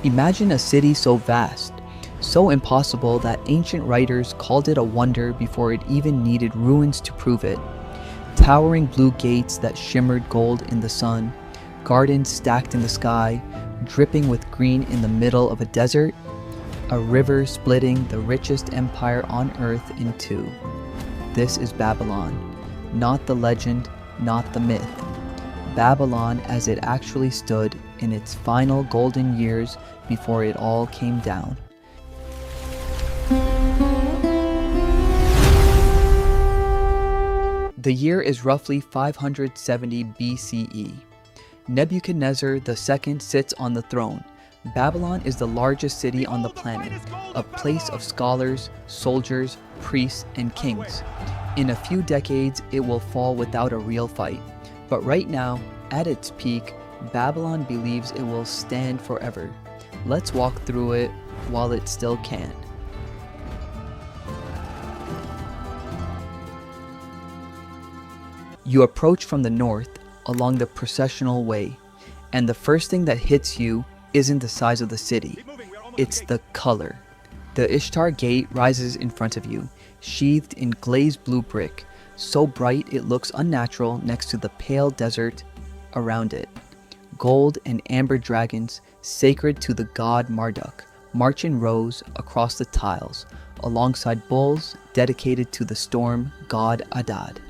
Imagine a city so vast, so impossible that ancient writers called it a wonder before it even needed ruins to prove it. Towering blue gates that shimmered gold in the sun, gardens stacked in the sky, dripping with green in the middle of a desert, a river splitting the richest empire on earth in two. This is Babylon, not the legend, not the myth. Babylon as it actually stood in its final golden years before it all came down. The year is roughly 570 BCE. Nebuchadnezzar II sits on the throne. Babylon is the largest city on the planet, a place of scholars, soldiers, priests, and kings. In a few decades, it will fall without a real fight. But right now, at its peak, Babylon believes it will stand forever. Let's walk through it while it still can. You approach from the north along the Processional way, and the first thing that hits you isn't the size of the city, it's the color. The Ishtar Gate rises in front of you, sheathed in glazed blue brick, so bright it looks unnatural next to the pale desert around it. Gold and amber dragons, sacred to the god Marduk, march in rows across the tiles, alongside bulls dedicated to the storm god Adad.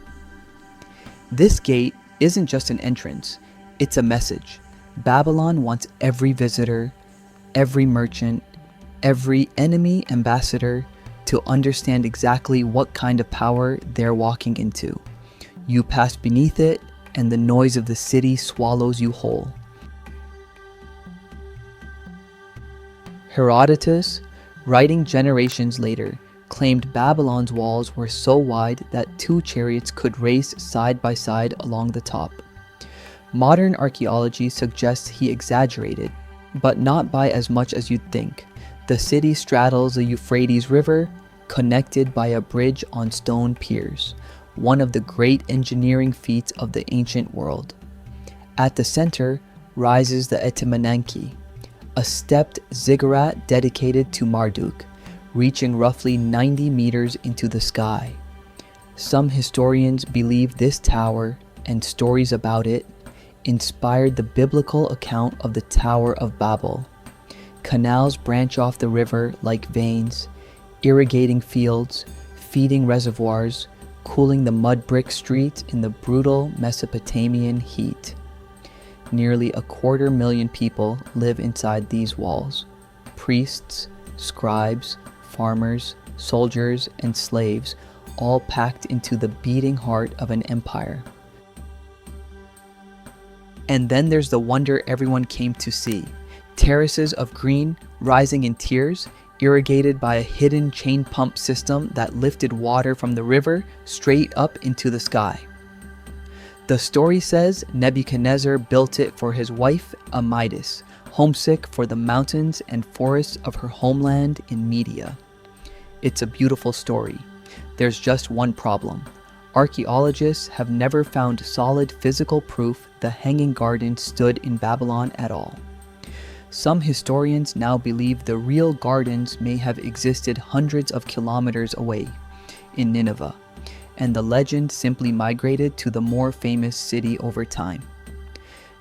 This gate isn't just an entrance, it's a message. Babylon wants every visitor, every merchant, every enemy ambassador to understand exactly what kind of power they're walking into. You pass beneath it, and the noise of the city swallows you whole. Herodotus, writing generations later, claimed Babylon's walls were so wide that 2 chariots could race side by side along the top. Modern archaeology suggests he exaggerated, but not by as much as you'd think. The city straddles the Euphrates River, connected by a bridge on stone piers, one of the great engineering feats of the ancient world. At the center rises the Etemenanki, a stepped ziggurat dedicated to Marduk, reaching roughly 90 meters into the sky. Some historians believe this tower, and stories about it, inspired the biblical account of the Tower of Babel. Canals branch off the river like veins, irrigating fields, feeding reservoirs, cooling the mud brick streets in the brutal Mesopotamian heat. Nearly 250,000 people live inside these walls. Priests, scribes, farmers, soldiers, and slaves, all packed into the beating heart of an empire. And then there's the wonder everyone came to see. Terraces of green rising in tiers, irrigated by a hidden chain pump system that lifted water from the river straight up into the sky. The story says Nebuchadnezzar built it for his wife Amidis, homesick for the mountains and forests of her homeland in Media. It's a beautiful story. There's just one problem. Archaeologists have never found solid physical proof the Hanging Garden stood in Babylon at all. Some historians now believe the real gardens may have existed hundreds of kilometers away, in Nineveh, and the legend simply migrated to the more famous city over time.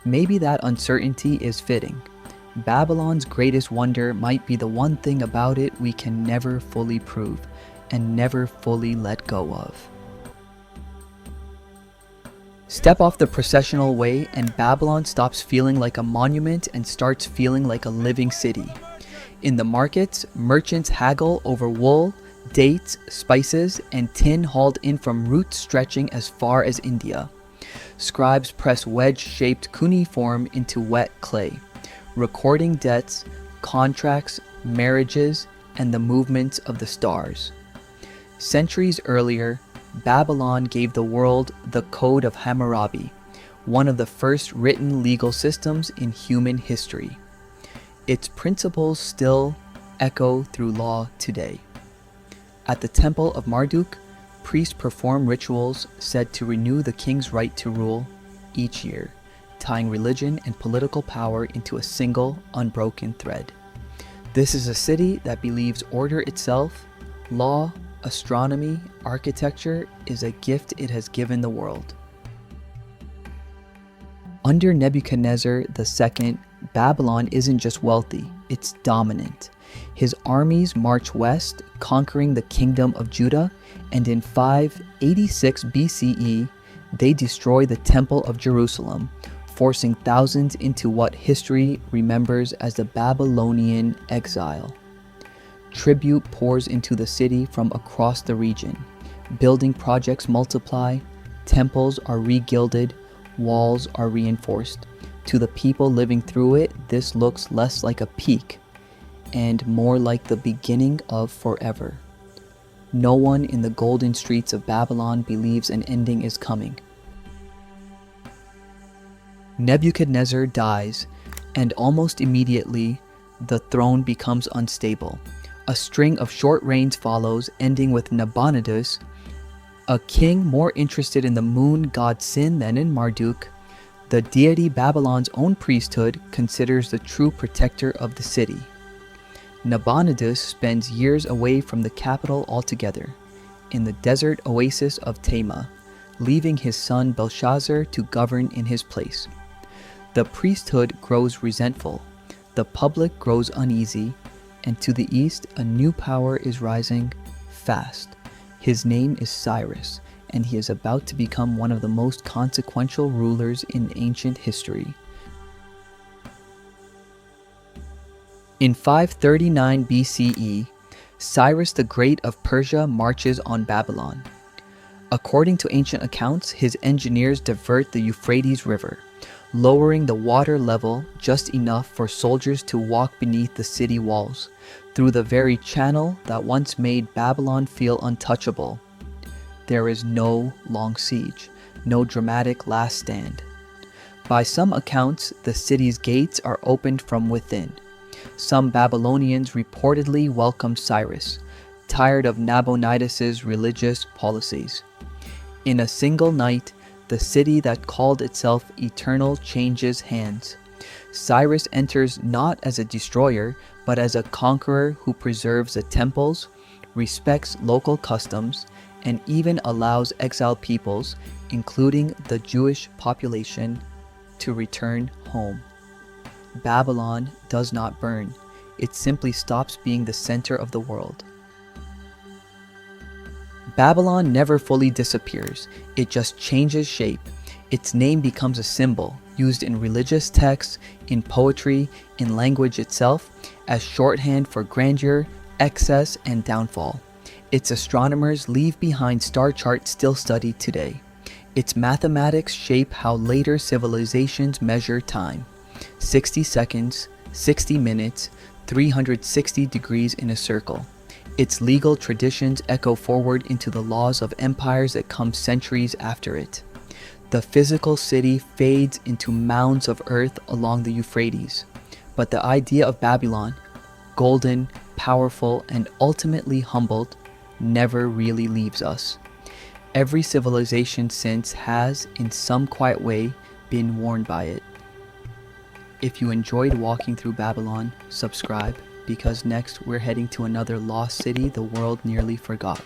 Maybe that uncertainty is fitting. Babylon's greatest wonder might be the one thing about it we can never fully prove and never fully let go of. Step off the processional way and Babylon stops feeling like a monument and starts feeling like a living city. In the markets, merchants haggle over wool, dates, spices, and tin hauled in from routes stretching as far as India. Scribes press wedge-shaped cuneiform into wet clay, recording debts, contracts, marriages, and the movements of the stars. Centuries earlier, Babylon gave the world the Code of Hammurabi, one of the first written legal systems in human history. Its principles still echo through law today. At the Temple of Marduk, priests perform rituals said to renew the king's right to rule each year, tying religion and political power into a single, unbroken thread. This is a city that believes order itself, law, astronomy, architecture is a gift it has given the world. Under Nebuchadnezzar II, Babylon isn't just wealthy, it's dominant. His armies march west, conquering the kingdom of Judah, and in 586 BCE, they destroy the Temple of Jerusalem, forcing thousands into what history remembers as the Babylonian exile. Tribute pours into the city from across the region. Building projects multiply, temples are re-gilded, walls are reinforced. To the people living through it, this looks less like a peak and more like the beginning of forever. No one in the golden streets of Babylon believes an ending is coming. Nebuchadnezzar dies, and almost immediately, the throne becomes unstable. A string of short reigns follows, ending with Nabonidus, a king more interested in the moon god Sin than in Marduk. The deity Babylon's own priesthood considers the true protector of the city. Nabonidus spends years away from the capital altogether, in the desert oasis of Tema, leaving his son Belshazzar to govern in his place. The priesthood grows resentful, the public grows uneasy, and to the east a new power is rising fast. His name is Cyrus, and he is about to become one of the most consequential rulers in ancient history. In 539 BCE, Cyrus the Great of Persia marches on Babylon. According to ancient accounts, his engineers divert the Euphrates River, lowering the water level just enough for soldiers to walk beneath the city walls, through the very channel that once made Babylon feel untouchable. There is no long siege, no dramatic last stand. By some accounts, the city's gates are opened from within. Some Babylonians reportedly welcomed Cyrus, tired of Nabonidus's religious policies. In a single night, the city that called itself eternal changes hands. Cyrus enters not as a destroyer, but as a conqueror who preserves the temples, respects local customs, and even allows exiled peoples, including the Jewish population, to return home. Babylon does not burn. It simply stops being the center of the world. Babylon never fully disappears. It just changes shape. Its name becomes a symbol, used in religious texts, in poetry, in language itself, as shorthand for grandeur, excess, and downfall. Its astronomers leave behind star charts still studied today. Its mathematics shape how later civilizations measure time. 60 seconds, 60 minutes, 360 degrees in a circle. Its legal traditions echo forward into the laws of empires that come centuries after it. The physical city fades into mounds of earth along the Euphrates. But the idea of Babylon, golden, powerful, and ultimately humbled, never really leaves us. Every civilization since has, in some quiet way, been warned by it. If you enjoyed walking through Babylon, subscribe, because next we're heading to another lost city the world nearly forgot.